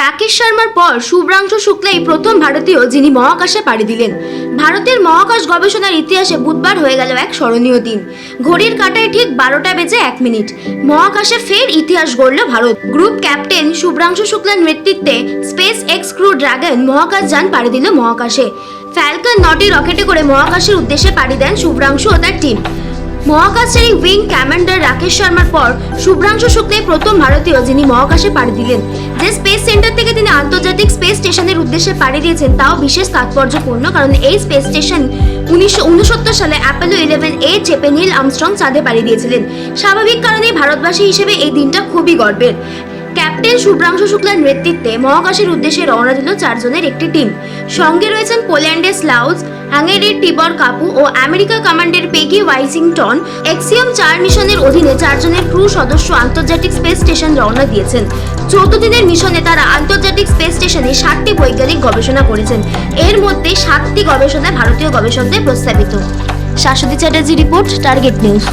রাকেশ শর্মার পর শুভ্রাংশু শুক্লাই প্রথম ভারতীয় যিনি মহাকাশে পাড়ি দিলেন। ভারতের মহাকাশ গবেষণার ইতিহাসে বুধবার হয়ে গেল এক স্মরণীয় দিন। ঘড়ির কাঁটায় ঠিক 12:01 মহাকাশে ফের ইতিহাস গড়ল ভারত। গ্রুপ ক্যাপ্টেন শুভ্রাংশু শুক্লার নেতৃত্বে স্পেস এক্স ক্রু ড্রাগন মহাকাশ যান পাড়ি দিল মহাকাশে। ফ্যালকন 9টি রকেটে করে মহাকাশের উদ্দেশ্যে পাড়ি দেন শুভ্রাংশু ও তার টিম। মহাকাশচারী উইং কমান্ডার রাকেশ শর্মার পর শুভ্রাংশু শুক্লাই প্রথম ভারতীয় যিনি মহাকাশে পাড়ি দিলেন। যে স্পেস সেন্টার থেকে তিনি আন্তর্জাতিক স্পেস স্টেশনের উদ্দেশ্যে পাড়ি দিয়েছেন তাও বিশেষ তাৎপর্যপূর্ণ, কারণ এই স্পেস স্টেশন 1969 সালে অ্যাপোলো 11A চেপে নীল আর্মস্ট্রং চাঁদে পাড়ি দিয়েছিলেন। স্বাভাবিক কারণেই ভারতবাসী হিসেবে এই দিনটা খুবই গর্বের। ক্যাপ্টেন শুভ্রাংশু শুক্লার নেতৃত্বে মহাকাশের উদ্দেশ্যে রওনা দিল 4 জনের একটি টিম। সঙ্গে রয়েছেন পোল্যান্ডের স্লাউজ, হাঙ্গেরির টিবর কাপু ও আমেরিকা কমান্ডের পেগি ওয়াইসিংটন। এক্সিয়াম 4 মিশনের অধীনে 4 জনের ক্রু সদস্য আন্তর্জাতিক স্পেস স্টেশন রওনা দিয়েছেন। 14 দিনের মিশনে তারা আন্তর্জাতিক স্পেস স্টেশনে 60টি বৈজ্ঞানিক গবেষণা করেছেন। এর মধ্যে 7টি গবেষণা ভারতীয় গবেষকদের প্রস্তাবিত। Shashwati Chatterjee report, target news.